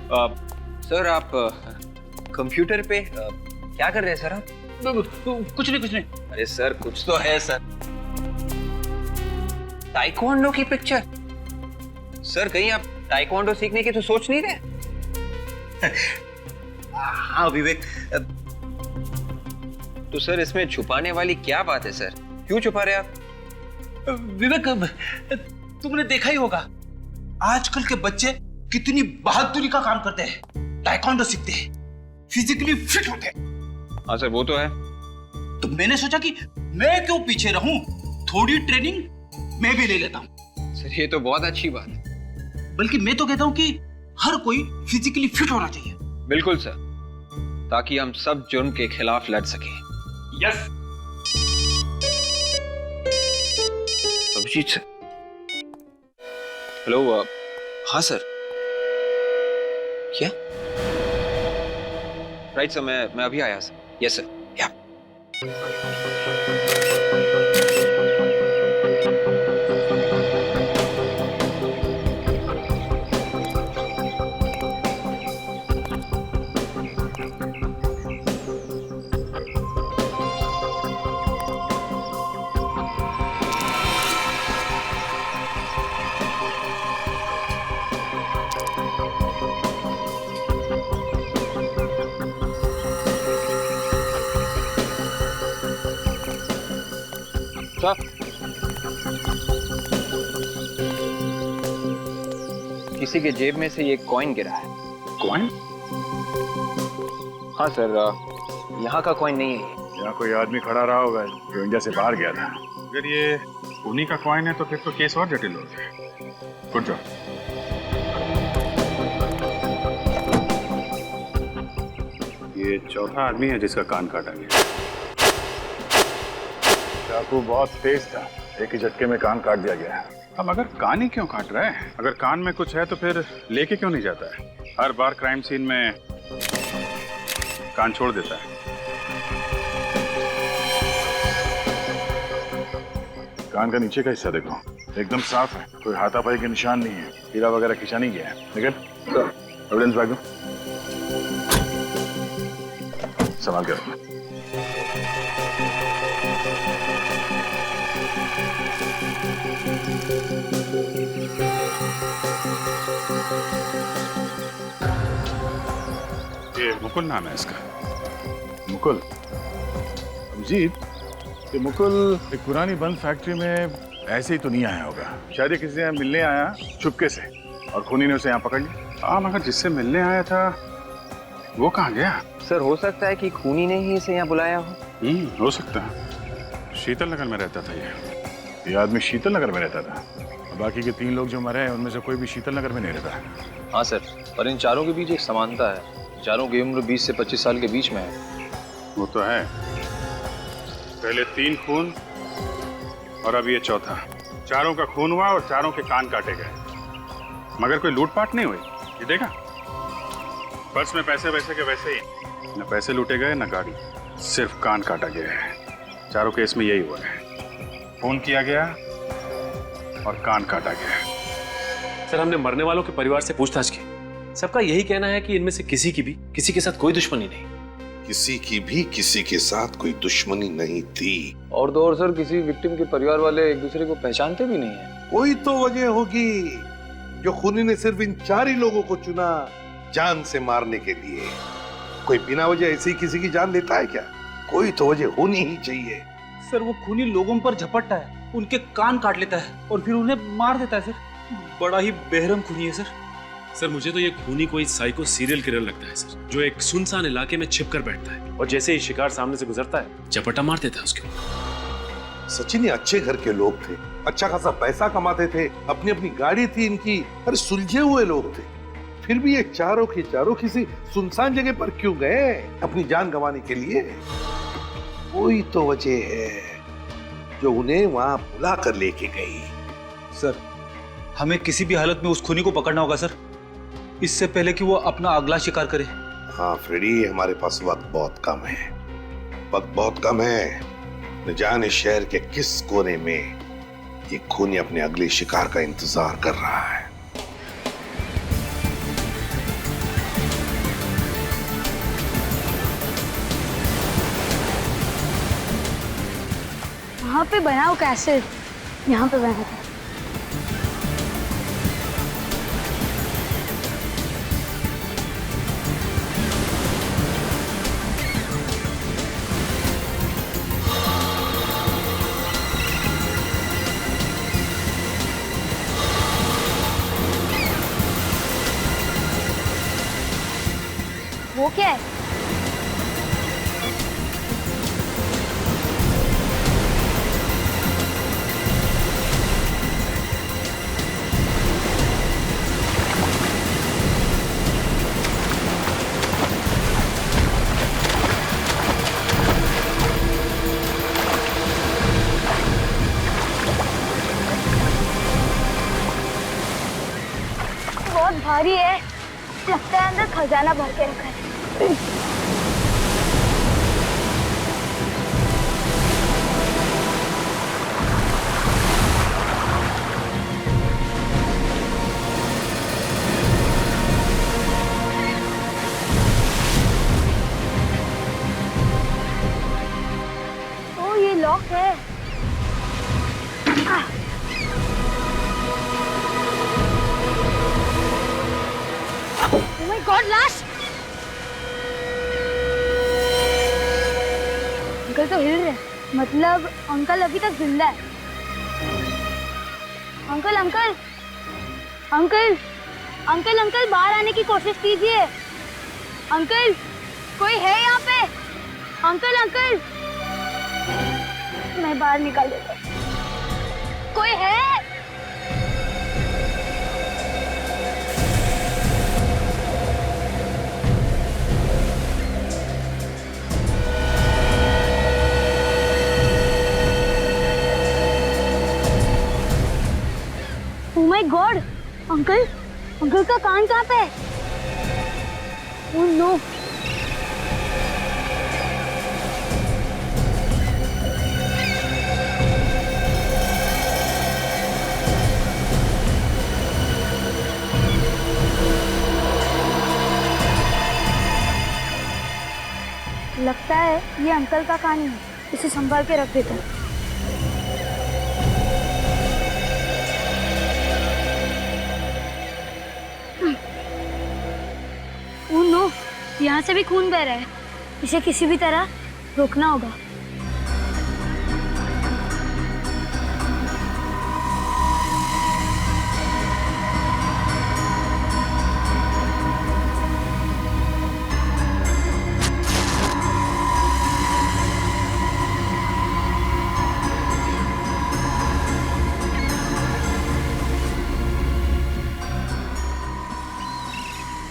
Sir आप computer पे क्या कर रहे हैं सर आप? कुछ नहीं। अरे सर कुछ तो है सर। ताइक्वांडो की पिक्चर? सर कहीं आप ताइक्वांडो सीखने की तो सोच नहीं रहे? हाँ विवेक, तो सर इसमें छुपाने वाली क्या बात है सर? क्यों छुपा रहे आप? विवेक तुमने देखा ही होगा आजकल के बच्चे कितनी बहादुरी का काम करते हैं, ताइक्वांडो सीखते हैं, फिजिकली फिट होते हैं। हाँ सर वो तो है। तो मैंने सोचा कि मैं क्यों पीछे रहूं, थोड़ी ट्रेनिंग मैं भी ले लेता हूं। सर ये तो बहुत अच्छी बात है। बल्कि मैं तो कहता हूं कि हर कोई फिजिकली फिट होना चाहिए। बिल्कुल सर, ताकि हम सब जुर्म के खिलाफ लड़ सके। यस। अभिजीत सर। हेलो। हाँ सर। क्या? राइट सर, मैं अभी आया सर। Yes sir. या किसी के जेब में से ये कॉइन गिरा है। कॉइन? हाँ सर, यहाँ का कॉइन नहीं है। यहाँ कोई आदमी खड़ा रहा होगा जो इंडिया से बाहर गया था। अगर ये उन्हीं का कॉइन है तो फिर तो केस और जटिल हो गया। Good job. ये चौथा आदमी है जिसका कान काटा गया। चाकू बहुत तेज था, एक ही झटके में कान काट दिया गया। अब अगर कान ही क्यों काट रहा है? अगर कान में कुछ है तो फिर लेके क्यों नहीं जाता है? हर बार क्राइम सीन में कान छोड़ देता है। कान का नीचे का हिस्सा देखो, एकदम साफ है, कोई हाथापाई के निशान नहीं है, हीरा वगैरह खींचा नहीं गया है। लेकिन एविडेंस बैग दो, संभाल के रखना। ये मुकुल नाम है इसका। मुकुल? अभिजीत, ये मुकुल एक पुरानी बंद फैक्ट्री में ऐसे ही तो नहीं आया होगा। शायद ये किसी से यहाँ मिलने आया चुपके से और खूनी ने उसे यहाँ पकड़ लिया। हाँ, मगर जिससे मिलने आया था वो कहाँ गया? सर हो सकता है कि खूनी ने ही इसे यहाँ बुलाया हो। हो सकता है। शीतल नगर में रहता था ये आदमी शीतल नगर में रहता था। बाकी के 3 लोग जो मरे हैं उनमें से कोई भी शीतल नगर में नहीं रहता। हाँ सर, पर इन चारों के बीच एक समानता है। चारों की उम्र 20 से 25 साल के बीच में है। वो तो है, पहले 3 खून और अब ये चौथा। चारों का खून हुआ और चारों के कान काटे गए, मगर कोई लूटपाट नहीं हुई। ये देखा, पर्स में पैसे वैसे के वैसे ही, न पैसे लूटे गए न गाड़ी, सिर्फ कान काटा गया है। चारों केस में यही हुआ है, खून किया गया और कान काटा गया। सर हमने मरने वालों के परिवार से पूछताछ की, सबका यही कहना है कि इनमें से किसी की भी किसी के साथ कोई दुश्मनी नहीं। किसी की भी किसी के साथ कोई दुश्मनी नहीं थी। और तो और सर, किसी विक्टिम के परिवार वाले एक दूसरे को पहचानते भी नहीं है। कोई तो वजह होगी जो खूनी ने सिर्फ इन 4 ही लोगों को चुना जान से मारने के लिए। कोई बिना वजह ऐसे ही किसी की जान लेता है क्या? कोई तो वजह होनी ही चाहिए। सर वो खूनी लोगों पर झपटता है, उनके कान काट लेता है और फिर उन्हें मार देता है। सर बड़ा ही बेरहम खूनी है सर। सर मुझे तो ये खूनी कोई साइको सीरियल किलर लगता है सर, जो एक सुनसान इलाके में छिप कर बैठता है और जैसे ही शिकार सामने से गुजरता है झपटा मार देता है उसके ऊपर। सचिन ये अच्छे घर के लोग थे, अच्छा खासा पैसा कमाते थे, अपनी अपनी गाड़ी थी इनकी, अरे सुलझे हुए लोग थे। फिर भी ये चारों के चारों किसी सुनसान जगह पर क्यों गए अपनी जान गंवाने के लिए? कोई तो वजह है जो उन्हें वहां बुला कर लेके गई। सर हमें किसी भी हालत में उस खूनी को पकड़ना होगा सर, इससे पहले कि वो अपना अगला शिकार करे। हाँ फ्रेडी, हमारे पास वक्त बहुत कम है, वक्त बहुत कम है। न जाने शहर के किस कोने में ये खूनी अपने अगले शिकार का इंतजार कर रहा है। यहाँ पे बनाओ कैसे? यहाँ पे बना था। वो क्या है? बहुत भारी है, लगता है अंदर खजाना भर के रखा है। ओ, ये लॉक है। Oh my God, लाश! अंकल तो हिल रहे हैं, मतलब अंकल अभी तक जिंदा है। Uncle uncle uncle uncle uncle बाहर आने की कोशिश कीजिए। अंकल, कोई है यहाँ पे? अंकल अंकल, मैं बाहर निकाल देता हूँ। कोई है? Oh my God! Uncle, uncle का कान कहाँ पे है? Oh no! लगता है ये अंकल का कान है, इसे संभाल के रख देता हूँ। ओह नो, यहाँ से भी खून बह रहा है। इसे किसी भी तरह रोकना होगा।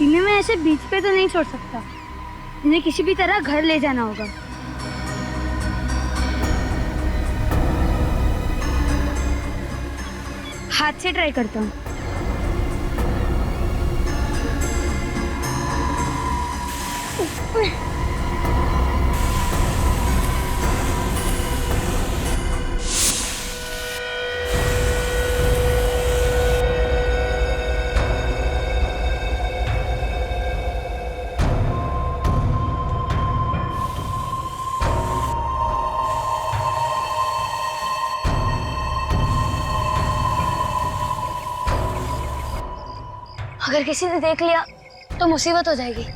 इन्हें मैं ऐसे बीच पे तो नहीं छोड़ सकता। इन्हें किसी भी तरह घर ले जाना होगा। हाथ से ट्राई करता हूँ। अगर किसी ने देख लिया तो मुसीबत हो जाएगी।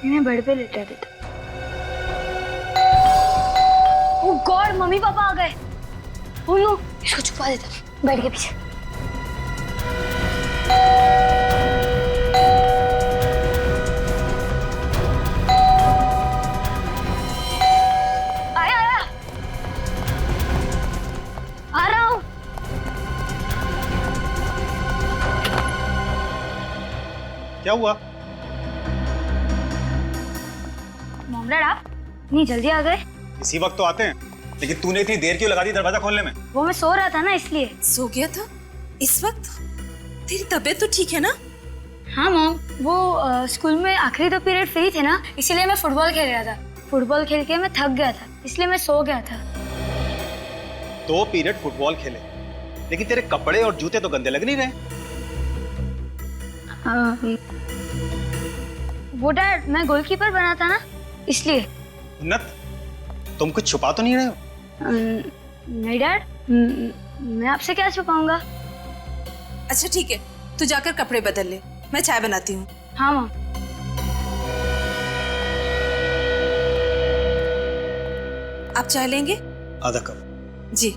इन्हें बेड पे लेटा देता। ओह गॉड, मम्मी पापा आ गए। ओह नो, इसको छुपा देता बेड के पीछे। आया आया, आ रहा हूँ। क्या हुआ? मॉम डैड, आप इतनी जल्दी आ गए? इसी वक्त तो आते हैं, लेकिन तूने इतनी देर क्यों लगा दी दरवाजा खोलने में? वो मैं सो रहा था ना इसलिए। सो गया था इस वक्त? तेरी तबीयत तो ठीक है ना? हाँ मॉम, वो स्कूल में आखिरी 2 पीरियड फ्री थे ना, इसीलिए मैं फुटबॉल खेल रहा था। फुटबॉल खेल के मैं थक गया था, इसलिए मैं सो गया था। 2 पीरियड फुटबॉल खेले, लेकिन तेरे कपड़े और जूते तो गंदे लग नहीं रहे। वो डैड, मैं गोलकीपर बना था ना, इसलिए। उन्नत, तुम कुछ छुपा तो नहीं रहे हो? नहीं डैड, मैं आपसे क्या छुपाऊंगा। अच्छा ठीक है, तू जाकर कपड़े बदल ले, मैं चाय बनाती हूँ। हाँ मॉम। आप चाय लेंगे? आधा कप। जी।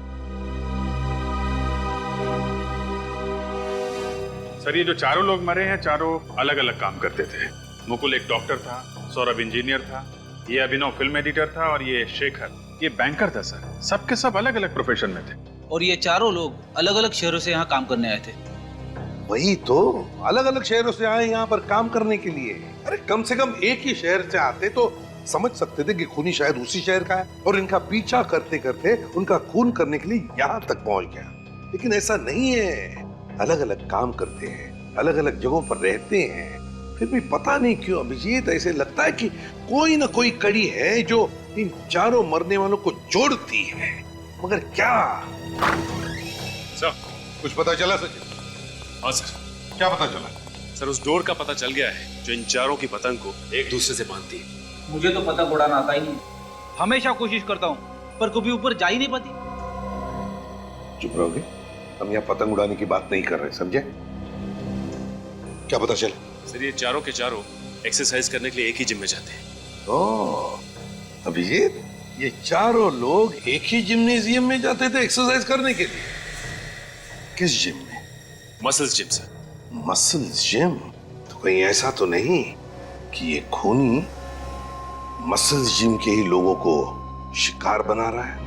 सर, ये जो चारों लोग मरे हैं, चारों अलग अलग काम करते थे। मुकुल एक डॉक्टर था, सौरभ इंजीनियर था, ये अभिनव फिल्म एडिटर था और ये शेखर ये बैंकर था। सर, सबके सब अलग अलग प्रोफेशन में थे। और ये चारों लोग अलग अलग शहरों से यहाँ काम करने आए थे। वही तो, अलग अलग शहरों से आए यहाँ पर काम करने के लिए। अरे कम से कम एक ही शहर से आते तो समझ सकते थे कि खूनी शायद उसी शहर का है, और इनका पीछा करते करते उनका खून करने के लिए यहाँ तक पहुंच गया। लेकिन ऐसा नहीं है, अलग अलग काम करते हैं, अलग अलग जगहों पर रहते हैं, फिर भी पता नहीं क्यों अभिजीत ऐसे लगता है कि कोई ना कोई कड़ी है जो इन चारों मरने वालों को जोड़ती है। मगर क्या? सर, कुछ पता चला सचिन? हाँ सर। क्या पता चला? सर, उस डोर का पता चल गया है जो इन चारों की पतंग को एक दूसरे से बांधती है। मुझे तो पतंग उड़ाना आता ही नहीं। हमेशा कोशिश करता हूँ, पर कभी ऊपर जा ही नहीं पाती। चुप रहोगे? हम यहाँ पतंग उड़ाने की बात नहीं कर रहे, समझे? क्या पता चला? सर, ये चारों के चारों एक्सरसाइज करने के लिए एक ही जिम में जाते हैं। ओह, अभिजीत, ये चारों लोग एक ही जिम्नेजियम में जाते थे एक्सरसाइज करने के लिए? किस जिम में? Muscles gym sir. Muscles gym? तो कहीं ऐसा तो नहीं कि ये खूनी मसल्स जिम के ही लोगों को शिकार बना रहा है?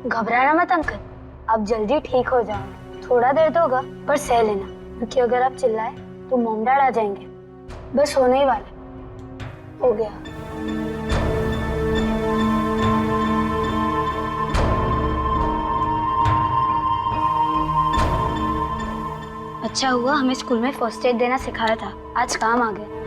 घबराना मत अंकल, आप जल्दी ठीक हो जाओगे। थोड़ा दर्द होगा पर सह लेना, क्योंकि अगर आप चिल्लाए तो मॉम डैड आ जाएंगे। बस होने ही वाला हो गया। अच्छा हुआ हमें स्कूल में फर्स्ट एड देना सिखाया था, आज काम आ गया।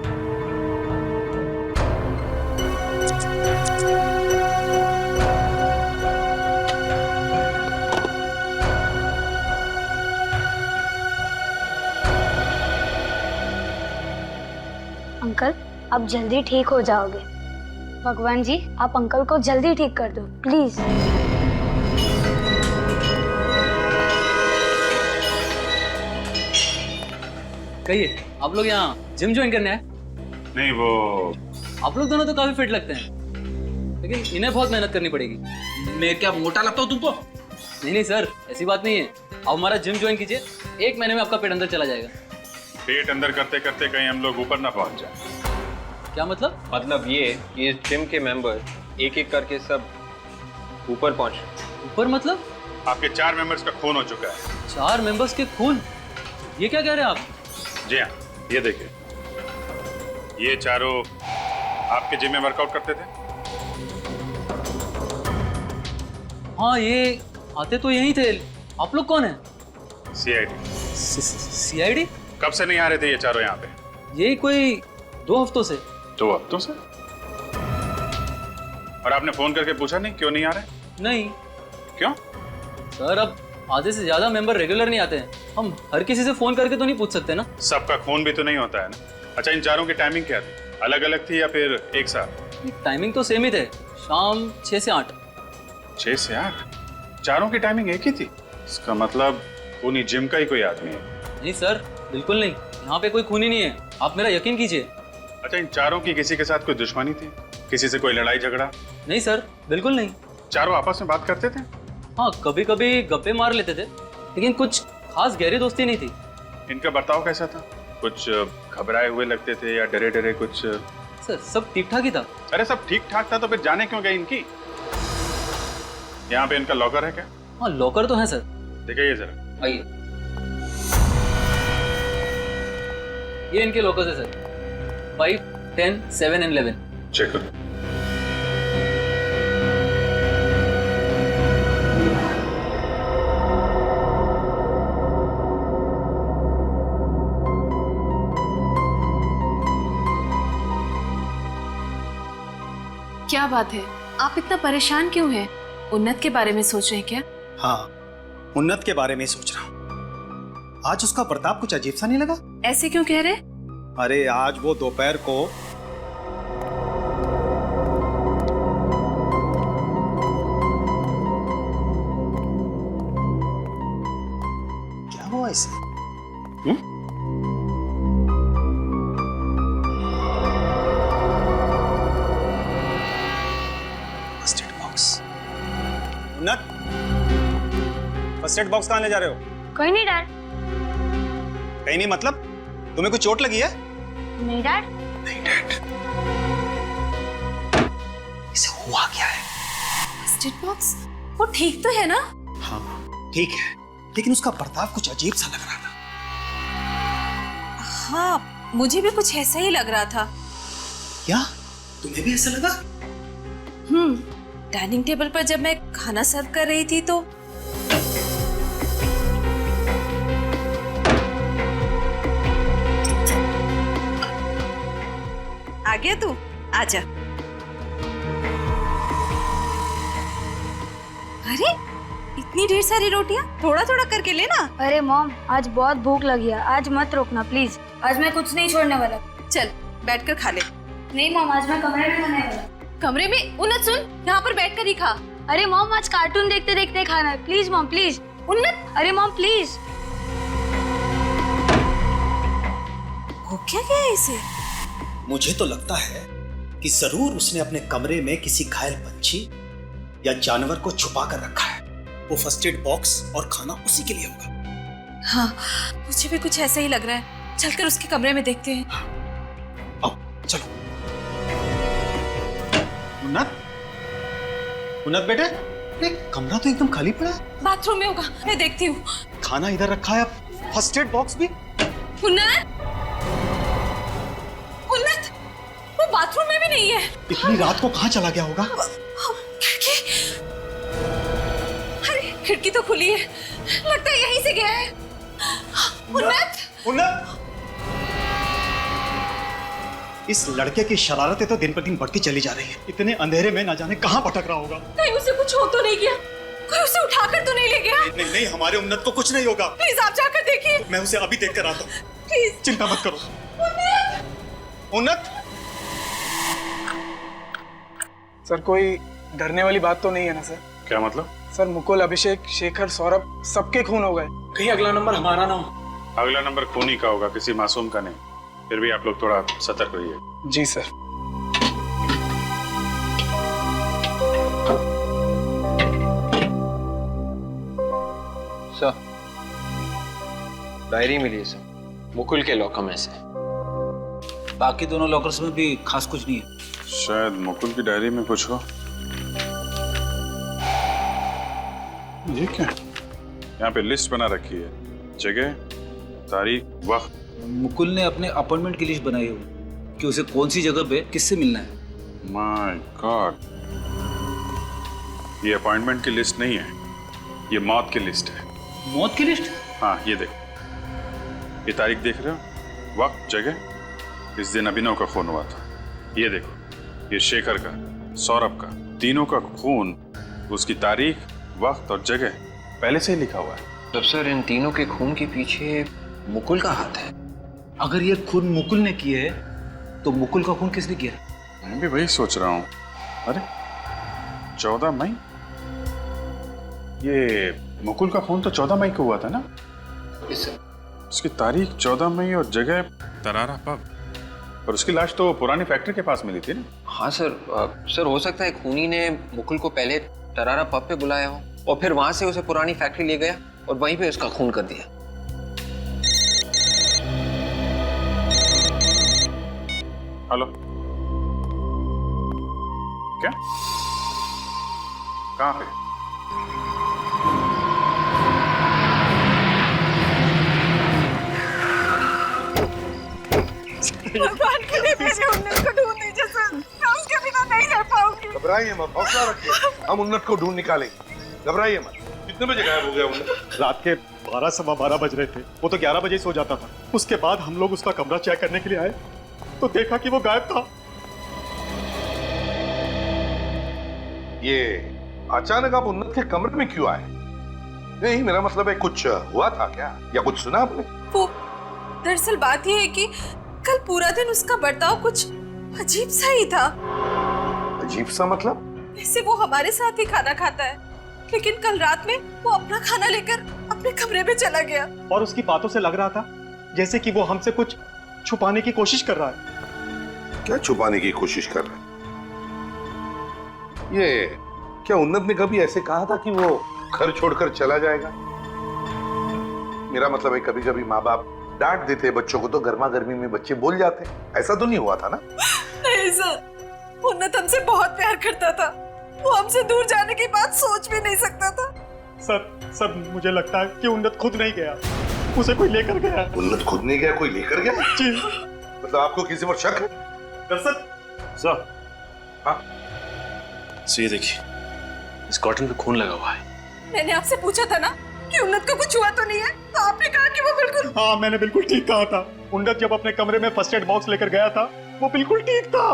अंकल, आप जल्दी ठीक हो जाओगे। भगवान जी, आप अंकल को जल्दी ठीक कर दो प्लीज। कहिए, आप लोग यहाँ जिम ज्वाइन करने आए? नहीं, वो आप लोग दोनों तो काफी फिट लगते हैं, लेकिन इन्हें बहुत मेहनत करनी पड़ेगी। मैं क्या मोटा लगता हूँ तुमको? नहीं सर, ऐसी बात नहीं है। आप हमारा जिम ज्वाइन कीजिए, 1 महीने में आपका पेट अंदर चला जाएगा। पेट अंदर करते करते कहीं हम लोग ऊपर ना पहुंच जाए। क्या मतलब? मतलब ये कि इस जिम के मेंबर एक एक करके सब ऊपर पहुंच रहे। ऊपर मतलब? आपके 4 मेंबर्स का खून हो चुका है। 4 मेंबर्स के खून? ये क्या कह रहे हैं आप? जी हाँ, ये देखिए, ये चारों आपके जिम में वर्कआउट करते थे। हाँ, ये आते तो यहीं थे। आप लोग कौन है? सीआईडी। सीआईडी? कब से नहीं आ रहे थे ये चारों यहाँ पे? यही कोई 2 हफ्तों से। 2 हफ्तों से? और आपने फोन करके पूछा नहीं क्यों नहीं आ रहे? नहीं। क्यों? सर, अब आधे से ज्यादा मेंबर रेगुलर नहीं आते हैं, हम हर किसी से फोन करके तो नहीं पूछ सकते ना। सबका खून भी तो नहीं होता है ना। अच्छा, इन चारों की टाइमिंग क्या थी? अलग अलग थी या फिर एक साथ? टाइमिंग तो सेम ही थे, शाम 6 से 8। 6 से 8? चारों की टाइमिंग एक ही थी? इसका मतलब खूनी जिम का ही कोई आदमी है। नहीं सर, बिल्कुल नहीं, यहाँ पे कोई खूनी नहीं है, आप मेरा यकीन कीजिए। अच्छा, इन चारों की किसी के साथ कोई दुश्मनी थी? किसी से कोई लड़ाई झगड़ा? नहीं सर, बिल्कुल नहीं। चारों आपस में बात करते थे? हाँ, कभी कभी गप्पे मार लेते थे, लेकिन कुछ खास गहरी दोस्ती नहीं थी। इनका बर्ताव कैसा था? कुछ घबराए हुए लगते थे या डरे डरे कुछ? सर, सब ठीक ठाक ही था। अरे सब ठीक ठाक था तो फिर जाने क्यों गई इनकी? यहाँ पे इनका लॉकर है क्या? हाँ लॉकर तो है सर। दिखाइए जरा। आइए, ये इनके लॉकर्स है सर, 5, 10, 7 एंड 11। चेक करो। क्या बात है, आप इतना परेशान क्यों हैं? उन्नत के बारे में सोच रहे हैं क्या? हाँ, उन्नत के बारे में ही सोच रहा हूँ। आज उसका बर्ताव कुछ अजीब सा नहीं लगा? ऐसे क्यों कह रहे? अरे आज वो दोपहर को क्या हुआ इसे? First aid box. उन्नत, फर्स्ट एड बॉक्स कहाँ ले जा रहे हो? कोई नहीं डैड। कहीं नहीं मतलब? तुम्हें कुछ चोट लगी है? नहीं डैड। नहीं डैड। इसे हुआ क्या है? First aid box? वो ठीक तो है ना? हाँ ठीक है, लेकिन उसका बर्ताव कुछ अजीब सा लग रहा था। हाँ मुझे भी कुछ ऐसा ही लग रहा था। क्या तुम्हें भी ऐसा लगा? डाइनिंग टेबल पर जब मैं खाना सर्व कर रही थी तो आ गया तू, आजा। अरे इतनी ढेर सारी रोटियां, थोड़ा थोड़ा करके लेना। अरे मॉम, आज बहुत भूख लगी है, आज मत रोकना प्लीज। आज मैं कुछ नहीं छोड़ने वाला। चल बैठकर खा ले। नहीं मॉम, आज मैं कमरे में खाने वाला। कमरे में? उन्नत सुन, यहाँ पर बैठकर ही खा। अरे मॉम, आज कार्टून देखते देखते खाना है, प्लीज मॉम प्लीज। उन्नत, अरे मॉम प्लीज। हो क्या गया इसे? मुझे तो लगता है कि जरूर उसने अपने कमरे में किसी घायल पंछी या जानवर को छुपा कर रखा है। वो फर्स्ट एड बॉक्स और खाना उसी के लिए होगा। हाँ मुझे भी कुछ ऐसा ही लग रहा है। चलकर उसके कमरे में देखते हैं। आओ चलो। उन्नत, उन्नत बेटे, ये कमरा तो एकदम खाली पड़ा है। बाथरूम में होगा, मैं देखती हूँ। खाना इधर रखा है, फर्स्ट एड बॉक्स भी। उन्नत, उन्नत, वो बाथरूम में भी नहीं है। इतनी रात को कहाँ चला गया होगा? खिड़की, अरे खिड़की तो खुली है, लगता है यहीं से गया है। उन्नत, उन्नत, इस लड़के की शरारतें तो दिन पर दिन बढ़ती चली जा रही है। इतने अंधेरे में ना जाने कहाँ भटक रहा होगा। कहीं उसे कुछ हो तो नहीं गया? कोई उसे उठाकर तो नहीं ले गया? नहीं नहीं, हमारे उन्नत को कुछ नहीं होगा। प्लीज आप जाकर देखिए। मैं उसे अभी देख कर आता हूँ, प्लीज। चिंता मत करो। उन्नत, सर कोई डरने वाली बात तो नहीं है ना सर? क्या मतलब? सर मुकुल, अभिषेक, शेखर, सौरभ सबके खून हो गए। कहीं अगला नंबर हमारा ना हो। अगला नंबर खूनी का होगा, किसी मासूम का नहीं। फिर भी आप लोग थोड़ा सतर्क रहिए। जी सर। सर डायरी मिली है सर, मुकुल के लॉकर में से। बाकी दोनों लॉकर्स में भी खास कुछ नहीं है। शायद मुकुल की डायरी में कुछ हो। ये क्या? यहाँ पे लिस्ट बना रखी है, जगह, तारीख, वक्त। मुकुल ने अपने अपॉइंटमेंट की लिस्ट बनाई हो कि उसे कौन सी जगह पे किससे मिलना है। माय गॉड, ये अपॉइंटमेंट की लिस्ट नहीं है, ये मौत की लिस्ट है। मौत की लिस्ट? हाँ ये देखो, ये तारीख देख रहे हो, वक्त, जगह। इस दिन अभिनव का खून हुआ था। ये देखो, ये शेखर का, सौरभ का, तीनों का खून, उसकी तारीख, वक्त और जगह पहले से ही लिखा हुआ है। तब सर इन तीनों के खून के पीछे मुकुल का हाथ है। अगर ये खून मुकुल ने किए है तो मुकुल का खून किसने किया? मैं भी वही सोच रहा हूँ। अरे 14 मई, ये मुकुल का खून तो 14 मई को हुआ था ना? उसकी तारीख 14 मई और जगह तरारा पब, और उसकी लाश तो पुरानी फैक्ट्री के पास मिली थी ना? हाँ सर, सर हो सकता है खूनी ने मुकुल को पहले तरारा पब पे बुलाया हो और फिर वहां से उसे पुरानी फैक्ट्री ले गया और वहीं पे उसका खून कर दिया। हेलो, क्या? कहाँ पे? भगवान के लिए मेरी उन्नत को ढूंढ दीजिए सर, मैं उसके बिना नहीं रह पाऊंगी। घबराइए मत, हौसला रखिए, हम उन्नत को ढूंढ निकालेंगे। घबराइए मत। कितने बजे गायब हो गया उन्नत? रात के 12 बज रहे थे, वो तो 11 बजे सो जाता था। उसके बाद हम लोग उसका कमरा चेक करने के लिए आए तो देखा कि वो गायब था। ये अचानक आप उन्नत के कमरे में क्यों आए? नहीं, मेरा मतलब है कुछ हुआ था क्या, या कुछ सुना आपने? वो दरअसल बात यह है कि कल पूरा दिन उसका बर्ताव कुछ अजीब सा ही था। अजीब सा मतलब? वैसे वो हमारे साथ ही खाना खाता है, लेकिन कल रात में वो अपना खाना लेकर अपने कमरे में चला गया। और उसकी बातों से लग रहा था जैसे कि वो हमसे कुछ छुपाने की कोशिश कर रहा है। क्या छुपाने की कोशिश कर रहा है? ये क्या उन्नत ने कभी ऐसे कहा था कि वो घर छोड़कर चला जाएगा? मेरा मतलब है कभी कभी माँ बाप डांट देते बच्चों को तो गर्मा गर्मी में बच्चे बोल जाते, ऐसा तो नहीं हुआ था ना? नहीं सर, उन्नत हमसे बहुत प्यार करता था, वो हमसे दूर जाने की बात सोच भी नहीं सकता था। सर मुझे लगता है कि उन्नत खुद नहीं गया, उसे कोई लेकर गया। उन्नत खुद नहीं गया, कोई लेकर गया? जी। मतलब आपको किसी पर शक है? सर हाँ? सो ये देखिए, इस कॉटन पे खून लगा हुआ है। मैंने आपसे पूछा था ना कि उन्नत को कुछ हुआ तो नहीं है, तो आपने कहा कि वो बिल्कुल। हाँ, मैंने बिल्कुल ठीक कहा था। उन्नत जब अपने कमरे में फर्स्ट एड बॉक्स लेकर गया था वो बिल्कुल ठीक था।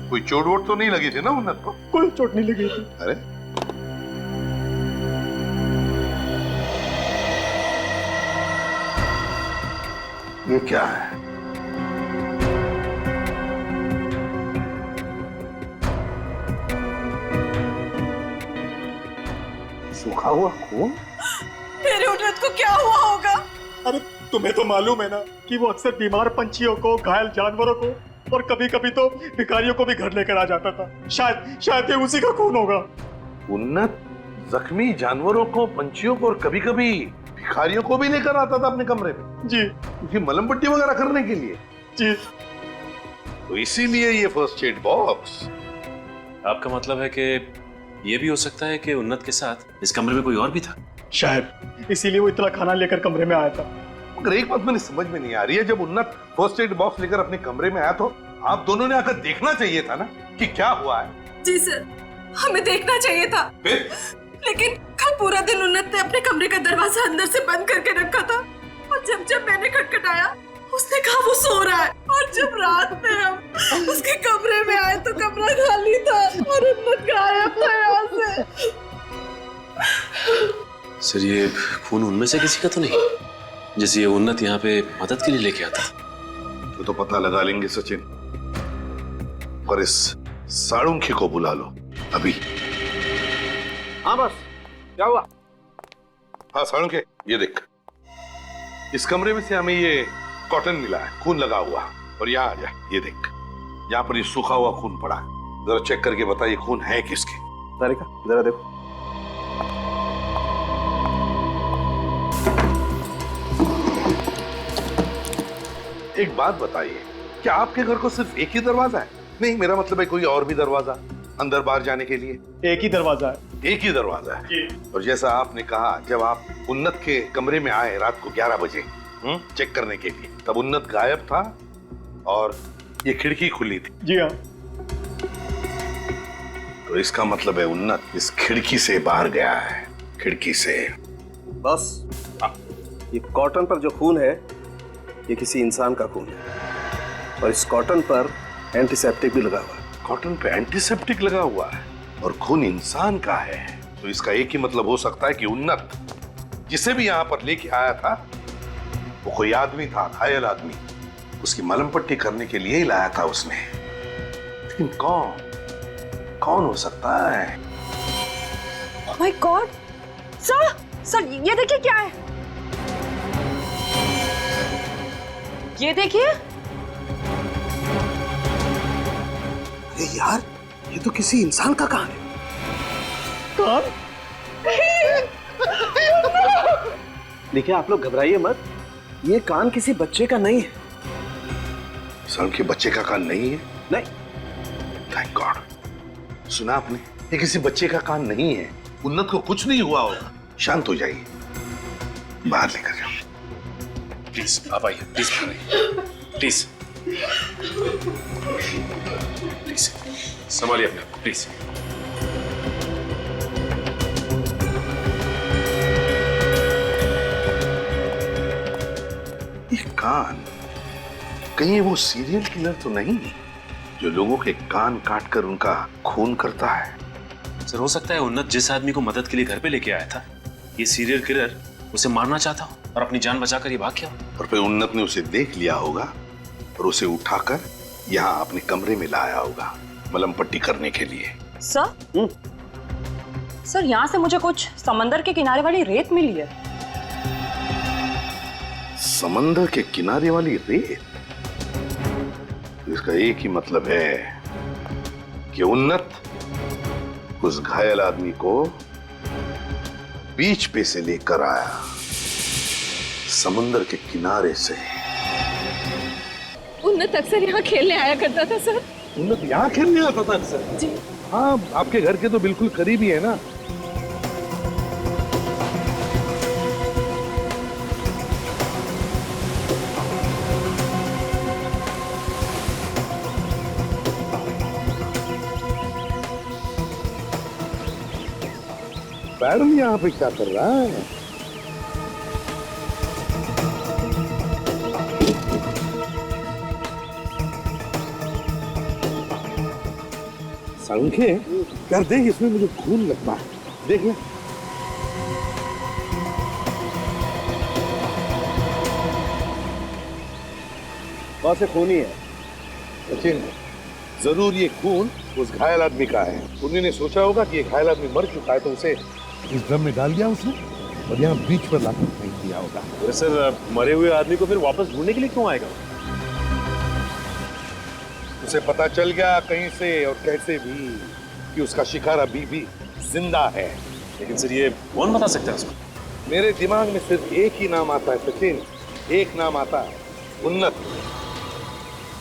कोई चोट वोट तो नहीं लगी थी ना उन्नत को? कोई चोट नहीं लगी थी। अरे ये क्या है? सूखा हुआ खून? मेरे उन्नत को क्या हुआ होगा? अरे तुम्हें तो मालूम है ना कि वो अक्सर बीमार पंछियों को, घायल जानवरों को और कभी कभी तो भिखारियों को भी घर लेकर आ जाता था। शायद ये उसी का खून होगा। उन्नत जख्मी जानवरों को, पंछियों को और कभी कभी भिखारियों को भी लेकर आता था अपने कमरे में? जी। क्योंकि मलम पट्टी वगैरह करने के लिए? जी। तो इसीलिए ये फर्स्ट एड बॉक्स। आपका मतलब है कि ये भी हो सकता है कि उन्नत के साथ इस कमरे में कोई और भी था? शायद इसीलिए वो इतना खाना लेकर कमरे में आया था। मगर एक बात मैंने समझ में नहीं आ रही है, जब उन्नत फर्स्ट एड बॉक्स लेकर अपने कमरे में आया तो आप दोनों ने आकर देखना चाहिए था ना कि क्या हुआ है। जी सर, हमें देखना चाहिए था। फिर? लेकिन कल पूरा दिन उन्नत ने अपने कमरे का दरवाजा अंदर से बंद करके रखा था, और जब मैंने खटखटाया उसने कहा वो सो रहा है, और जब रात में हम उसके कमरे में आए तो कमरा खाली था और उन्नत गायब था यहाँ से। सर ये खून उनमें से किसी का तो नहीं, जैसे ये उन्नत यहाँ पे मदद के लिए लेके आता? तो पता लगा लेंगे सचिन, और इस साड़ुंखे को बुला लो अभी। हाँ बस, क्या हुआ? हाँ साड़ुंखे, ये देख, इस कमरे में से हमें ये कॉटन मिला है, खून लगा हुआ, और यहाँ आ जा, ये देख, यहाँ पर ये सूखा हुआ खून पड़ा है। जरा चेक करके बता ये खून है किसके? तारिका जरा देखो। एक बात बताइए, क्या आपके घर को सिर्फ एक ही दरवाजा है? नहीं, मेरा मतलब है कोई और भी दरवाजा अंदर बाहर जाने के लिए? एक ही दरवाजा है। एक ही दरवाजा है। और जैसा आपने कहा, जब आप उन्नत के कमरे में आए रात को 11 बजे चेक करने के लिए, तब उन्नत गायब था और ये खिड़की खुली थी। जी हाँ। तो इसका मतलब है उन्नत इस खिड़की से बाहर गया है, खिड़की से। बस ये कॉटन पर जो खून है ये किसी इंसान का खून है, और इस कॉटन पर एंटीसेप्टिक भी लगा हुआ है। कॉटन पे एंटीसेप्टिक लगा हुआ है और खून इंसान का है, तो इसका एक ही मतलब हो सकता है कि उन्नत जिसे भी यहाँ पर लेके आया था वो कोई आदमी था, घायल आदमी, उसकी मलम पट्टी करने के लिए ही लाया था उसने। लेकिन कौन हो सकता है? Oh my God! सर ये देखिए क्या है, ये देखिए। अरे यार, ये तो किसी इंसान का कान है। कान? देखिए आप लोग घबराइए मत, ये कान किसी बच्चे का नहीं है। सर के बच्चे का कान नहीं है? नहीं। Thank God. सुना आपने? ये किसी बच्चे का कान नहीं है। उन्नत को कुछ नहीं हुआ होगा। शांत हो जाइए, बाहर लेकर जाओ। प्लीज आप आइए, प्लीज बाहर आइए, प्लीज प्लीज संभालिए अपने आप, प्लीज। ये कान, कहीं वो सीरियल किलर तो नहीं जो लोगों के कान काटकर उनका खून करता है? सर हो सकता है उन्नत जिस आदमी को मदद के लिए घर पे लेके आया था, ये सीरियल किलर उसे मारना चाहता हो और अपनी जान बचाकर ये भाग गया। और फिर उन्नत ने उसे देख लिया होगा और उसे उठाकर यहाँ अपने कमरे में लाया होगा मलम पट्टी करने के लिए। सर सर, यहाँ से मुझे कुछ समंदर के किनारे वाली रेत मिली है। समंदर के किनारे वाली रेत? इसका एक ही मतलब है कि उन्नत उस घायल आदमी को बीच पे से लेकर आया, समंदर के किनारे से। उन्नत अक्सर यहाँ खेलने आया करता था सर। उन्नत यहाँ खेलने आता था अक्सर? जी हाँ, आपके घर के तो बिल्कुल करीब ही है ना। बैरल यहाँ पे क्या कर रहा है? संख्य यार देख, इसमें मुझे खून लगता है, देख ले। कौन से खून ही है? सचिन, जरूर ये खून उस घायल आदमी का है। उन्होंने सोचा होगा कि ये घायल आदमी मर चुका है, तो उसे इस ड्रम में डाल दिया उसने और यहाँ बीच पर लाकर फेंक दिया होगा। अरे सर, मरे हुए आदमी को फिर वापस ढूंढने के लिए क्यों आएगा? उसे पता चल गया कहीं से और कैसे भी कि उसका शिकार अभी भी जिंदा है। लेकिन सर ये कौन बता सकता है उसको? मेरे दिमाग में सिर्फ एक ही नाम आता है सचिन, एक नाम आता है, उन्नत।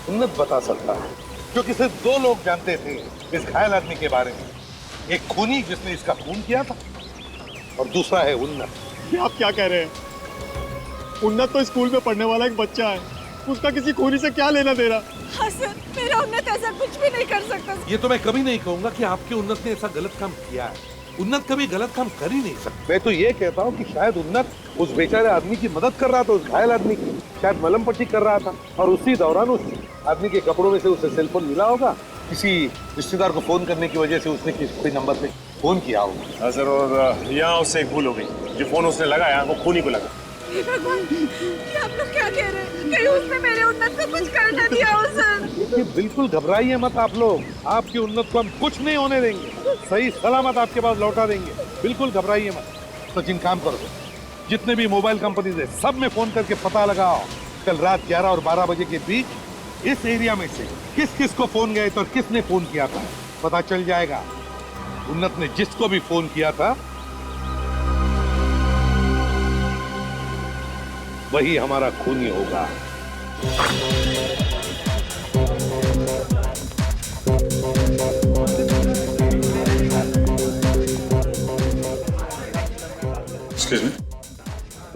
उन्नत बता सकता है, क्योंकि सिर्फ दो लोग जानते थे इस घायल आदमी के बारे में। एक खूनी जिसने इसका खून किया था और दूसरा है उन्नत। ये आप क्या कह रहे हैं? उन्नत तो स्कूल में पढ़ने वाला एक बच्चा है, उसका किसी खूनी से क्या लेना देना? हाँ सर, मेरा उन्नत ऐसा कुछ भी नहीं कर सकता। ये तो मैं कभी नहीं कहूंगा कि आपके उन्नत ने ऐसा गलत काम किया है। उन्नत कभी गलत काम कर ही नहीं सकता। मैं तो ये कहता हूँ कि शायद उन्नत उस बेचारे आदमी की मदद कर रहा था, उस घायल आदमी की, शायद मलम पट्टी कर रहा था, और उसी दौरान उस आदमी के कपड़ों में से उसे सेलफोन मिला होगा। किसी रिश्तेदार को फोन करने की वजह से उसने कोई नंबर पे फोन किया होगा। सर, और यहाँ उससे एक भूल हो गई, जो फोन उसने लगाया वो खूनी को लगा। भगवान, ये आप लोग क्या कह रहे हैं? कहीं उसने मेरे उन्नत को कुछ कर न दिया हो सर। देखिए, बिल्कुल घबराइए मत आप लोग, आपके उन्नत को हम कुछ नहीं होने देंगे, सही सलामत आपके पास लौटा देंगे। बिल्कुल घबराइए मत। सचिन, काम करो, जितने भी मोबाइल कंपनीज है सब में फोन करके पता लगाओ कल रात 11 और 12 बजे के बीच इस एरिया में से किस किस को फोन गए थे और किसने फोन किया था। पता चल जाएगा उन्नत ने जिसको भी फोन किया था वही हमारा खूनी होगा। एक्सक्यूज मी,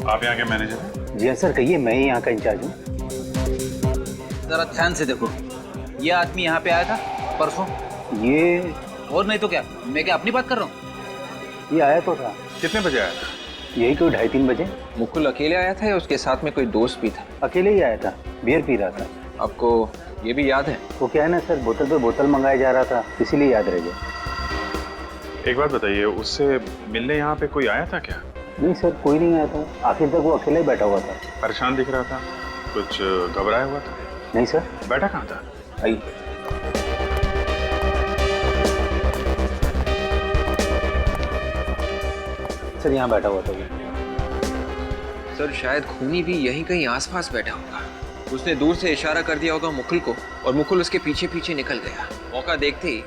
आप यहाँ के मैनेजर हैं? जी हाँ सर, कहिए, मैं ही यहाँ का इंचार्ज हूँ। जरा ध्यान से देखो, ये आदमी यहाँ पे आया था परसों। ये और नहीं तो क्या, मैं क्या अपनी बात कर रहा हूँ? ये आया तो था। कितने बजे आया था? यही कोई 2:30-3 बजे। मुकुल अकेले आया था या उसके साथ में कोई दोस्त भी था? अकेले ही आया था, बियर पी रहा था। आपको ये भी याद है? वो क्या है ना सर, बोतल पे बोतल मंगाया जा रहा था, इसीलिए याद रह गया। एक बात बताइए, उससे मिलने यहाँ पे कोई आया था क्या? नहीं सर, कोई नहीं आया था। आखिर तक वो अकेला ही बैठा हुआ था। परेशान दिख रहा था, कुछ घबराया हुआ था? नहीं सर। बैठा कहाँ था? आइए। सर, यहाँ बैठा हुआ था वो। सर, शायद खूनी भी यहीं कहीं आसपास बैठा होगा। उसने दूर से इशारा कर दिया होगा मुकुल को और मुकुल उसके पीछे पीछे निकल गया। मौका देखते ही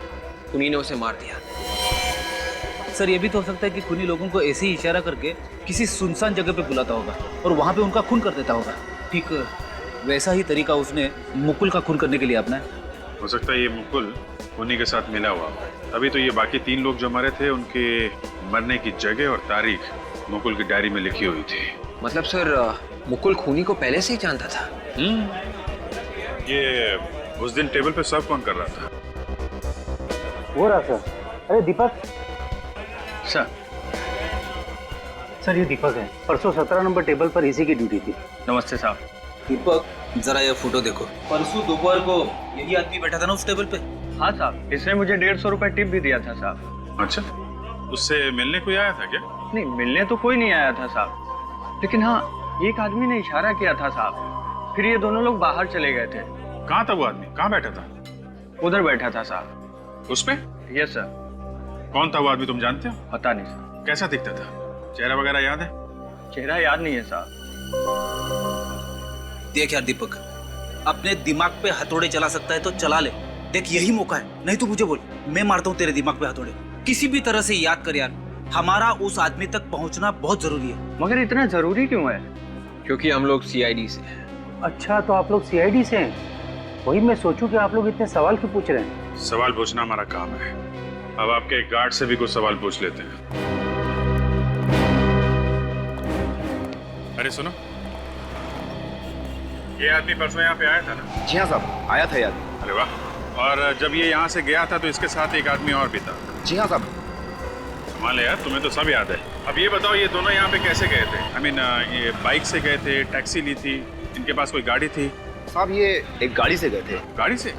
खूनी ने उसे मार दिया। सर, ये भी तो हो सकता है कि खूनी लोगों को ऐसे ही इशारा करके किसी सुनसान जगह पे बुलाता होगा और वहाँ पे उनका खून कर देता होगा। ठीक वैसा ही तरीका उसने मुकुल का खून करने के लिए अपनाया। हो सकता है ये मुकुल खूनी के साथ मिला हुआ हो। अभी तो ये बाकी 3 लोग जो मरे थे उनके मरने की जगह और तारीख मुकुल की डायरी में लिखी हुई थी। मतलब सर मुकुल खूनी को पहले से ही जानता था? ये उस दिन टेबल पे सर्व कौन कर रहा था? वो रहा सर। अरे दीपक सर ये दीपक है। परसों 17 नंबर टेबल पर इसी की ड्यूटी थी। नमस्ते साहब। दीपक जरा ये फोटो देखो। परसों दोपहर को यही आदमी बैठा था ना उस टेबल पे? हाँ साहब, इसने मुझे 150 रुपए टिप भी दिया था साहब। अच्छा, उससे मिलने कोई आया था क्या? नहीं, मिलने तो कोई नहीं आया था साहब, लेकिन हाँ एक आदमी ने इशारा किया था साहब। फिर ये दोनों लोग बाहर चले गए थे। कहाँ था वो आदमी? कहाँ बैठा था? उधर बैठा था साहब। उस पे? Yes sir. कौन था वो आदमी, तुम जानते हो? पता नहीं सर। कैसा दिखता था? चेहरा वगैरह याद है? चेहरा याद नहीं है साहब। देख यार दीपक, अपने दिमाग पे हथौड़े चला सकता है तो चला ले। देख यही मौका है, नहीं तो मुझे बोल, मैं मारता हूँ तेरे दिमाग पे हथौड़े। किसी भी तरह से याद कर यार, हमारा उस आदमी तक पहुंचना बहुत जरूरी है। मगर इतना जरूरी क्यों है? क्योंकि हम लोग सीआईडी से हैं। अच्छा, तो आप लोग सीआईडी से हैं? वही मैं सोचूं कि आप लोग इतने सवाल क्यों पूछ रहे हैं। सवाल पूछना हमारा काम है। अब आपके गार्ड से भी कुछ सवाल पूछ लेते हैं। अरे सुनो, ये आदमी परसों यहाँ पे आया था ना? जी हाँ साहब, आया था याद। अरे वाह। और जब ये यहाँ से गया था तो इसके साथ एक आदमी और भी था? जी हाँ साहब। कमाल है यार, तुम्हें तो सब याद है। अब ये बताओ, ये दोनों यहाँ पे कैसे गए थे? आई मीन ये बाइक से गए थे, टैक्सी ली थी, इनके पास कोई गाड़ी थी? साहब ये एक गाड़ी से गए थे। गाड़ी से?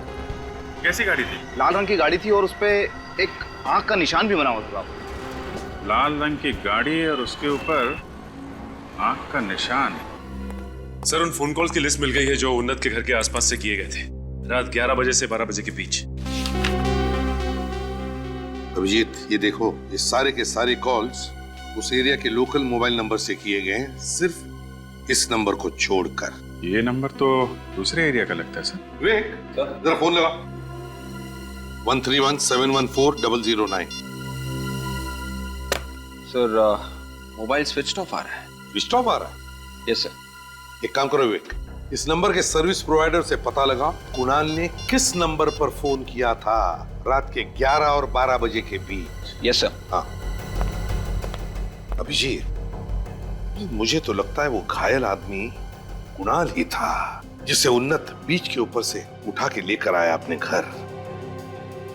कैसी गाड़ी थी? लाल रंग की गाड़ी थी और उस पे एक आंख का निशान भी बना हुआ था। लाल रंग की गाड़ी और उसके ऊपर आंख का निशान। सर उन फोन कॉल्स की लिस्ट मिल गई है जो उन्नत के घर के आसपास से किए गए थे, रात 11 बजे से 12 बजे के बीच। अभिजीत, ये देखो, ये सारे के सारे कॉल्स उस एरिया के लोकल मोबाइल नंबर से किए गए हैं, सिर्फ इस नंबर को छोड़कर। ये नंबर तो दूसरे एरिया का लगता है सर। विवेक, जरा फोन लगा। 131714009। सर मोबाइल स्विच ऑफ आ रहा है। स्विच ऑफ आ रहा है? Yes sir. एक काम करो विवेक, इस नंबर के सर्विस प्रोवाइडर से पता लगा कुणाल ने किस नंबर पर फोन किया था रात के 11 और 12 बजे के बीच। Yes sir. हाँ अभिजीत, मुझे तो लगता है वो घायल आदमी कुणाल ही था, जिसे उन्नत बीच के ऊपर से उठा के लेकर आया अपने घर।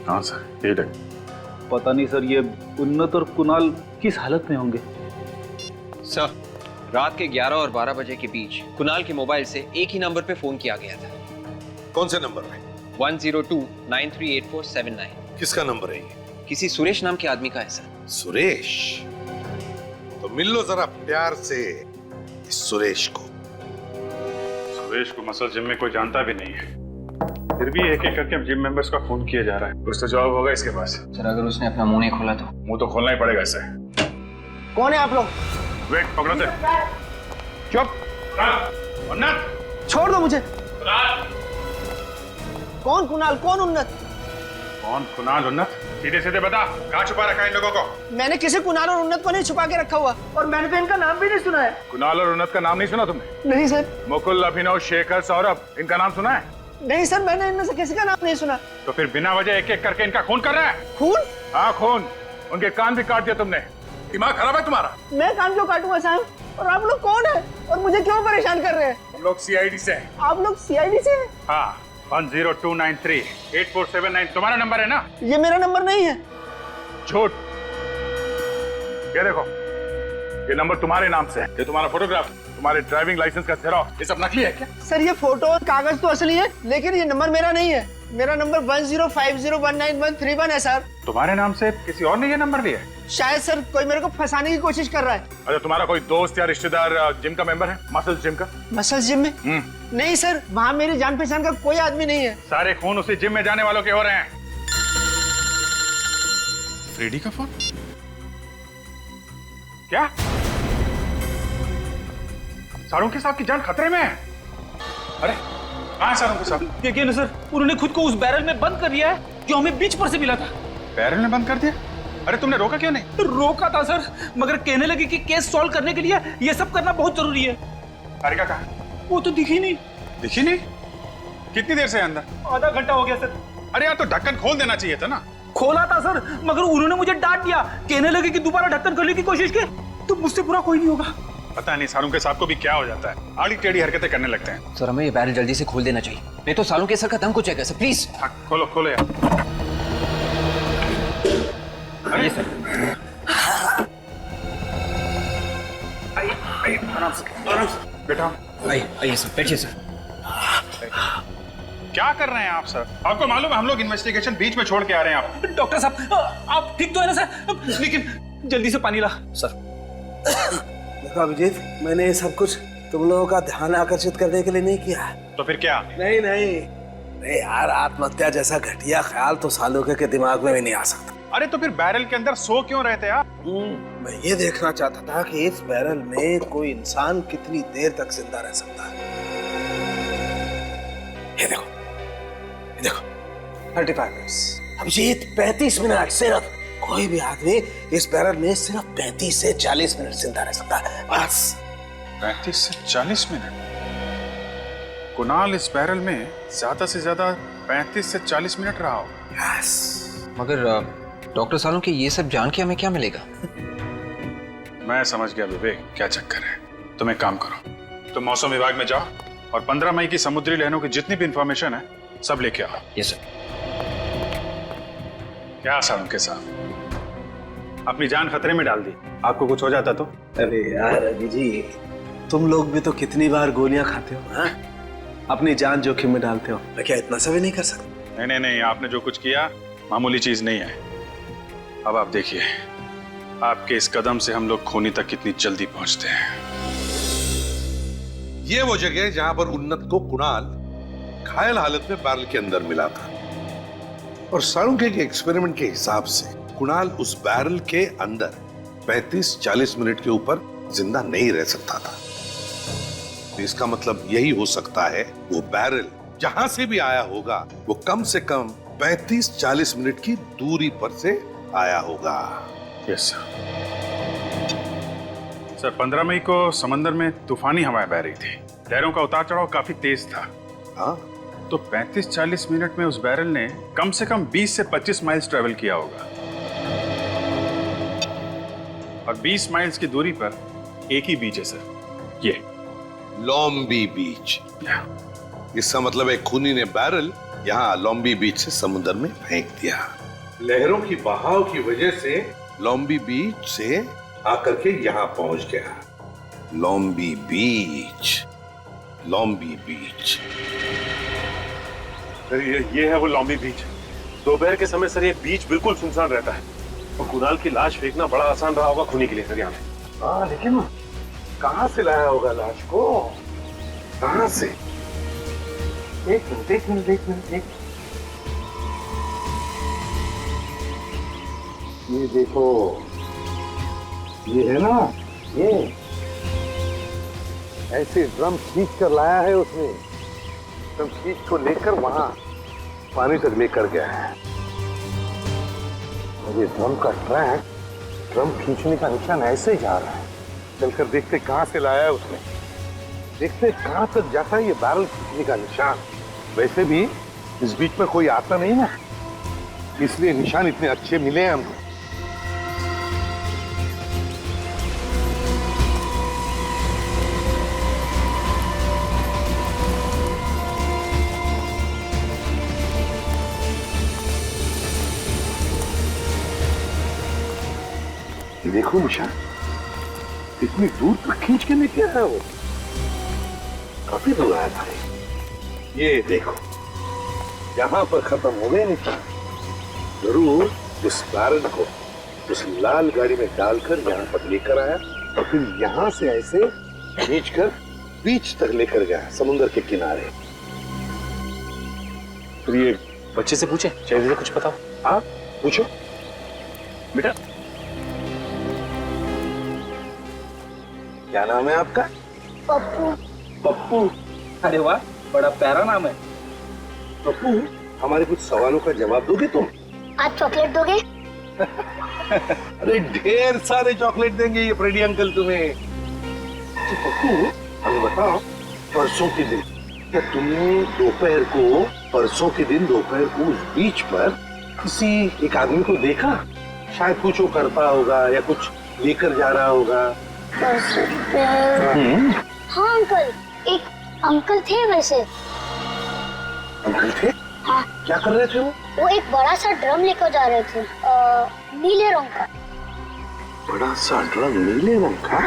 हाँ सर, ये पता नहीं सर, ये उन्नत और कुणाल किस हालत में होंगे? सर रात के 11 और 12 बजे के बीच कुणाल के मोबाइल से एक ही नंबर पे फोन किया गया था। कौन से नंबर पे? 102938479। किसका नंबर है ये? किसी सुरेश नाम के आदमी का है सर। सुरेश? तो मिल लो जरा प्यार से इस सुरेश को। सुरेश को मसल जिम में कोई जानता भी नहीं है, फिर भी एक एक करके जिम मेंबर्स का फोन किया जा रहा है। कुछ तो जवाब होगा इसके पास। सर अगर उसने अपना मुंह नहीं खोला तो? मुंह तो खोलना ही पड़ेगा इसे। कौन है आप लोग? वेट, पकड़ो थे। चुप। उन्नत, छोड़ दो मुझे। कौन कुणाल, कौन उन्नत? कौन कुणाल उन्नत? सीधे सीधे बता, कहाँ छुपा रखा है इन लोगों को? मैंने किसी कुणाल और उन्नत को नहीं छुपा के रखा हुआ, और मैंने तो इनका नाम भी नहीं सुना है। कुणाल और उन्नत का नाम नहीं सुना तुमने? नहीं सर। मुकुल, अभिनव, शेखर, सौरभ, इनका नाम सुना है? नहीं सर, मैंने इनमें से किसी का नाम नहीं सुना। तो फिर बिना वजह एक एक करके इनका खून कर रहा है? खून? हाँ खून। उनके कान भी काट दिया तुमने। दिमाग खराब है तुम्हारा? मैं कान क्यों काटूंगा साहब? और आप लोग कौन है और मुझे क्यों परेशान कर रहे हैं? हम लोग सीआईडी से हैं। आप लोग सीआईडी से हैं? हाँ, 102938479 तुम्हारा नंबर है ना? ये मेरा नंबर नहीं है। झूठ। ये देखो, ये नंबर तुम्हारे नाम से है। ये तुम्हारा फोटोग्राफ, तुम्हारे ड्राइविंग लाइसेंस का जेरॉक्स, ये सब नकली है क्या? सर ये फोटो और कागज तो असली है, लेकिन ये नंबर मेरा नहीं है। मेरा नंबर 10501931 है सर। तुम्हारे नाम से किसी और ने ये नंबर लिया है? शायद सर कोई मेरे को फंसाने की कोशिश कर रहा है। अच्छा, तुम्हारा कोई दोस्त या रिश्तेदार जिम का मेंबर है? मसल जिम का? मसल जिम में? नहीं सर, वहाँ मेरी जान पहचान का कोई आदमी नहीं है। सारे खून उसी जिम में जाने वालों के हो रहे हैं। फ्रेडी का फोन? क्या? सारुंकी साहब की जान खतरे में है? अरे कहाँ है सारुंकी साहब? देखिए ना सर, उन्होंने खुद को उस बैरल में बंद कर लिया है जो हमें बीच पर से मिला था। बैरल में बंद कर दिया? अरे तुमने रोका क्यों नहीं? रोका था सर, मगर कहने लगे कि केस सॉल्व करने के लिए ये सब करना बहुत जरूरी है। तारिका कहाँ? वो तो दिखी नहीं। दिखी नहीं? कितनी देर से अंदर? आधा घंटा हो गया सर। अरे यार तो ढक्कन खोल देना चाहिए था ना। खोला था सर, मगर उन्होंने मुझे डांट दिया, कहने लगे कि दोबारा ढक्कन खोलने की कोशिश की तो मुझसे पूरा कोई नहीं होगा। पता नहीं सारुण के साहब को भी क्या हो जाता है, आड़ी टेढ़ी हरकतें करने लगते हैं। सर हमें ये बैरल जल्दी से खोल देना चाहिए, नहीं तो सालों के सर का दम कुछ है सर, प्लीज। हाँ, खोलो खोलो यार। आइए सर। आराम से बेटा। आइए सर, बैठिए सर। क्या कर रहे हैं आप सर? आपको मालूम है हम लोग इन्वेस्टिगेशन बीच में छोड़ के आ रहे हैं। आप डॉक्टर साहब आप ठीक तो है ना सर? लेकिन जल्दी से पानी ला। सर देखो अभिजीत, मैंने ये सब कुछ तुम लोगों का ध्यान आकर्षित करने के लिए नहीं किया। तो फिर क्या? नहीं अरे यार, आत्महत्या जैसा घटिया ख्याल तो सालोके के दिमाग में भी नहीं आ सकता। अरे तो फिर बैरल के अंदर सो क्यों रहते आप? मैं ये देखना चाहता था कि इस बैरल में कोई इंसान कितनी देर तक जिंदा रह सकता है। ये देखो 35 मिनट। अभिजीत 35 मिनट सिर्फ। कोई भी आदमी इस बैरल में सिर्फ 35 से 40 मिनट जिंदा रह सकता है बस। 35 से 40 मिनट? कुणाल इस बैरल में ज्यादा से ज्यादा 35 से 40 मिनट रहा हो। मगर डॉक्टर सालों के ये सब जान के हमें क्या मिलेगा? मैं समझ गया विवेक, क्या चक्कर है। तुम एक काम करो, तुम मौसम विभाग में जाओ और 15 मई की समुद्री लहरों की जितनी भी इंफॉर्मेशन है सब लेके आओ। Yes sir. क्या सारुण के साथ अपनी जान खतरे में डाल दी, आपको कुछ हो जाता तो? अरे यार अभिजीत, तुम लोग भी तो कितनी बार गोलियां खाते हो, हाँ? अपनी जान जोखिम में डालते हो। मैं क्या इतना सा भी नहीं कर सकता? नहीं, आपने जो कुछ किया मामूली चीज नहीं है। अब आप देखिए, आपके इस कदम से हम लोग खूनी तक कितनी जल्दी पहुंचते हैं। ये वो जगह है जहां पर उन्नत को कुणाल घायल हालत में बैरल के अंदर मिला था, और सारुके के एक्सपेरिमेंट के हिसाब से कुणाल उस बैरल के अंदर 35-40 मिनट के ऊपर जिंदा नहीं रह सकता था। तो इसका मतलब यही हो सकता है वो बैरल जहां से भी आया होगा वो कम से कम 35-40 मिनट की दूरी पर से आया होगा। Yes sir. 15 मई को समंदर में तूफानी हवाएं बह रही थी, लहरों का उतार चढ़ाव काफी तेज था। हाँ, तो 35-40 मिनट में उस बैरल ने कम से कम 20 से 25 माइल्स ट्रेवल किया होगा, और 20 माइल्स की दूरी पर एक ही बीच है सर, ये लॉम्बी बीच। इसका मतलब है खूनी ने बैरल यहाँ लॉम्बी बीच से समुद्र में फेंक दिया। लहरों की बहाव की वजह से लॉम्बी बीच से आकर के यहाँ पहुंच गया। लॉम्बी बीच। सर ये है वो लॉम्बी बीच। दोपहर के समय सर ये बीच बिल्कुल सुनसान रहता है, और कुणाल की लाश फेंकना बड़ा आसान रहा होगा खूनी के लिए सर यहाँ पे। हाँ, लेकिन कहाँ से लाया होगा लाश को? कहाँ से? एक मिनट। ये देखो, ये है ना, ये ऐसे ड्रम खींच कर लाया है उसने। ड्रम खींच को लेकर वहां पानी तक लेकर गया है। और ये ड्रम का ट्रैक, ड्रम खींचने का निशान ऐसे ही जा रहा है। चलकर देखते कहां से लाया है उसने, देखते कहां तक जाता है ये बैरल खींचने का निशान। वैसे भी इस बीच में कोई आता नहीं ना, इसलिए निशान इतने अच्छे मिले हैं हमको। देखो निशान, इतनी दूर तक खींच के लेके आया वो, काफी दूर आया था। ये देखो, यहाँ पर खत्म हो गए निशान। जरूर इस बैरल को उस लाल गाड़ी में डालकर यहाँ पर लेकर आया, और फिर यहाँ से ऐसे खींचकर बीच तक लेकर गया, समुद्र के किनारे। तो ये बच्चे से पूछे, चाहिए कुछ बताओ। हाँ पूछो बेटा। क्या नाम है आपका? पप्पू। पप्पू? अरे वाह, बड़ा प्यारा नाम है। पप्पू, हमारे कुछ सवालों का जवाब दोगे तुम? आज चॉकलेट दोगे? अरे ढेर सारे चॉकलेट देंगे ये फ्रेडी अंकल तुम्हें। तो पप्पू, हमें बताओ, परसों के दिन क्या तुमने दोपहर को परसों के दिन दोपहर को उस बीच पर किसी एक आदमी को देखा? शायद कुछ वो करता होगा या कुछ लेकर जा रहा होगा। हाँ अंकल, एक अंकल थे वैसे। अंकल थे? हाँ। क्या कर रहे थे वो एक बड़ा सा ड्रम लेकर जा रहे थे, नीले रंग का। बड़ा सा ड्रम नीले रंग का?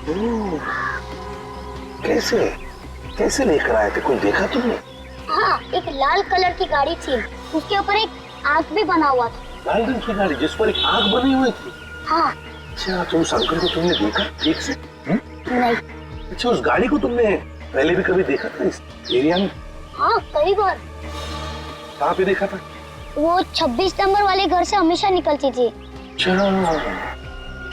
ओह, कैसे कैसे लेकर आए थे? कोई देखा तुमने? हाँ, एक लाल कलर की गाड़ी थी, उसके ऊपर एक आँख भी बना हुआ था। लाल रंग की गाड़ी जिस पर एक आँख बनी हुई थी? हाँ। अच्छा, तो उस अंकल को तुमने देखा ठीक से? नहीं। अच्छा, उस गाड़ी को तुमने पहले भी कभी देखा था इस एरिया में? हाँ, कई बार। कहाँ पे देखा था? वो 26 नंबर वाले घर से हमेशा निकलती थी। अच्छा,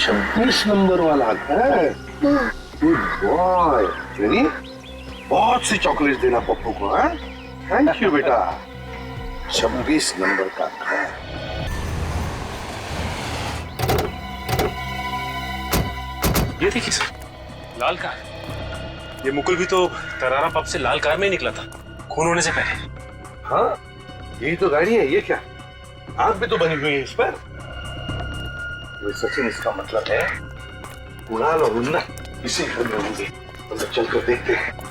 26 नंबर वाला घर। Good boy. चलिए, बहुत सी चॉकलेट देना पप्पू को। हाँ, थैंक यू बेटा। 26 नंबर का घर। ये देखिए सर, लाल कार। ये मुकुल भी तो तरारा पब से लाल कार में ही निकला था, खून होने से पहले। हाँ, यही तो गाड़ी है। ये क्या, आग भी तो बनी हुई है इस पर। ये सचिन, इसका मतलब है कुणाल और मुन्ना इसी घर में होंगे। अंदर चलकर देखते हैं।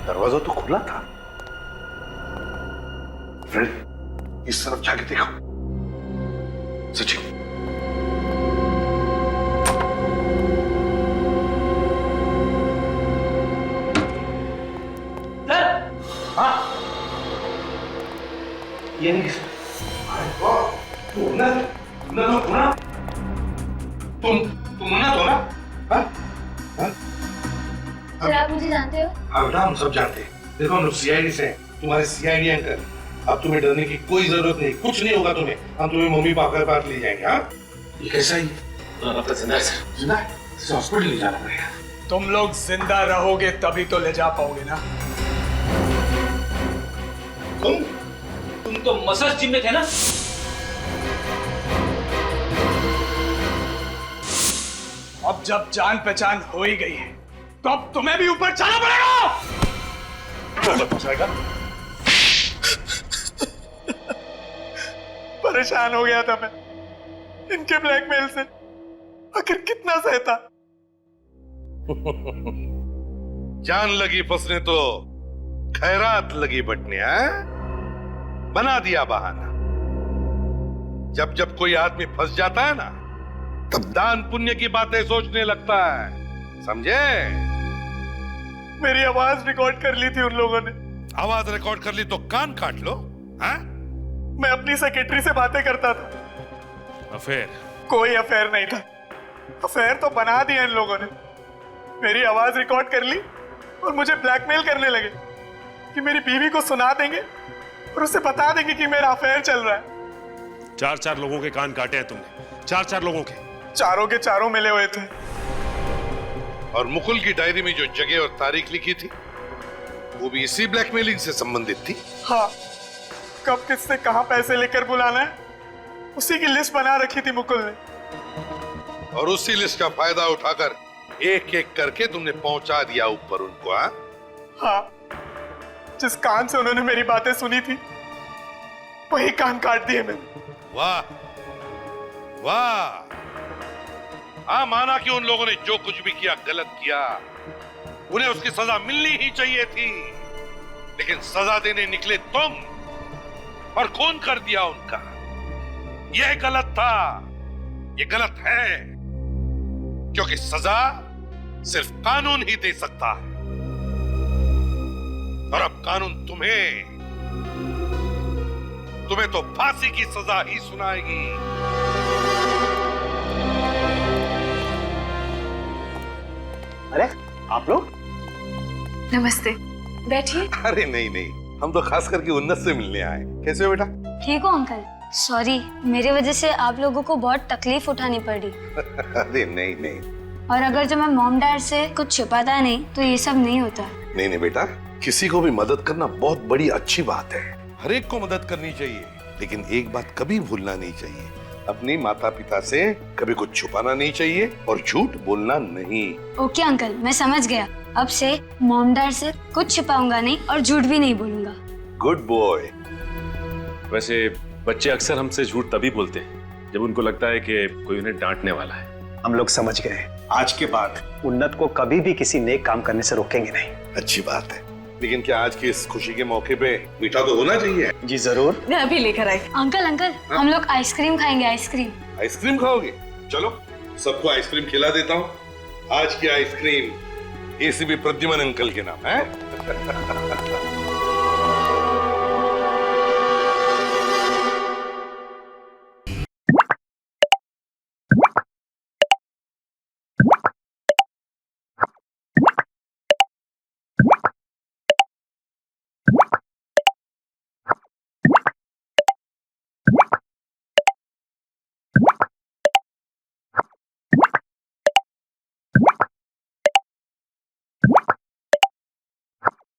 दरवाजा तो खुला था। फ्रेंड, इस तरफ जाके देखो। सचिन, हाँ, ये नहीं। तुम मुन्ना तो ना? सर, आप मुझे जानते हो? अब हम सब जानते हैं। देखो, हम लोग सीआईडी से हैं, तुम्हारे सीआईडी अंकल। अब तुम्हें डरने की कोई जरूरत नहीं, कुछ नहीं होगा तुम्हें। हम तुम्हें मम्मी पापा के पास ले जाएंगे। हाँ, ये कैसा ही? अब तो जिंदा है सर। जिंदा है? हॉस्पिटल ले जाना पड़ेगा। तुम लोग जिंदा रहोगे तभी तो ले जा पाओगे ना। तुम तो मसाज जिम में थे ना? अब जब जान पहचान हो ही गई है तो अब तुम्हें भी ऊपर जाना पड़ेगा। पहुंचाएगा? परेशान हो गया था मैं इनके ब्लैकमेल से, आखिर कितना सहता। जान लगी फंसने तो खैरात लगी बटने। बना दिया बहाना। जब जब कोई आदमी फंस जाता है ना, तब दान पुण्य की बातें सोचने लगता है। समझे? मेरी आवाज रिकॉर्ड कर ली थी उन लोगों ने। आवाज रिकॉर्ड कर ली तो कान काट लो। हाँ? मैं अपनी सेक्रेटरी से बातें करता था। अफेयर? कोई अफेयर नहीं था। अफेयर तो बना दिया इन लोगों ने। मेरी आवाज रिकॉर्ड कर ली और मुझे ब्लैकमेल करने लगे कि मेरी बीवी को सुना देंगे और उसे बता देंगे कि मेरा अफेयर चल रहा है। 4 लोगों के कान काटे हैं तुमने। 4 लोगों के। चारों के चारों मिले हुए थे। और मुकुल की डायरी में जो जगह और तारीख लिखी थी, वो भी इसी ब्लैकमेलिंग से संबंधित थी। हाँ, कब किससे कहां पैसे लेकर बुलाना है, उसी की लिस्ट बना रखी थी मुकुल ने। और उसी लिस्ट का फायदा उठाकर एक एक करके तुमने पहुंचा दिया ऊपर उनको। हाँ, जिस कान से उन्होंने मेरी बातें सुनी थी वही कान काट दिए मैंने। वाह वाह। हाँ, माना कि उन लोगों ने जो कुछ भी किया गलत किया, उन्हें उसकी सजा मिलनी ही चाहिए थी। लेकिन सजा देने निकले तुम और खून कर दिया उनका। यह गलत था, यह गलत है, क्योंकि सजा सिर्फ कानून ही दे सकता है। और अब कानून तुम्हें तो फांसी की सजा ही सुनाएगी। अरे आप लोग? नमस्ते, बैठिए। अरे नहीं नहीं, हम तो खास करके उन्नत से मिलने आए। कैसे हो बेटा? ठीक हो अंकल? सॉरी, मेरी वजह से आप लोगों को बहुत तकलीफ उठानी पड़ी। अरे नहीं नहीं और अगर जो मैं मॉम डैड से कुछ छिपाता नहीं तो ये सब नहीं होता। नहीं नहीं बेटा, किसी को भी मदद करना बहुत बड़ी अच्छी बात है। हर एक को मदद करनी चाहिए, लेकिन एक बात कभी भूलना नहीं चाहिए, अपने माता पिता से कभी कुछ छुपाना नहीं चाहिए और झूठ बोलना नहीं। ओके अंकल, मैं समझ गया। अब से मॉम डैड से कुछ छिपाऊंगा नहीं और झूठ भी नहीं बोलूंगा। Good boy. वैसे बच्चे अक्सर हमसे झूठ तभी बोलते हैं जब उनको लगता है कि कोई उन्हें डांटने वाला है। हम लोग समझ गए, आज के बाद उन्नत को कभी भी किसी नेक काम करने से रोकेंगे नहीं। अच्छी बात है, लेकिन क्या आज की इस खुशी के मौके पे मीठा तो होना चाहिए? जी जरूर। मैं अभी लेकर आई। अंकल अंकल, हम लोग आइसक्रीम खाएंगे। आइसक्रीम। आइसक्रीम खाओगे? चलो सबको आइसक्रीम खिला देता हूँ। आज की आइसक्रीम एसीपी प्रद्युमन अंकल के नाम है।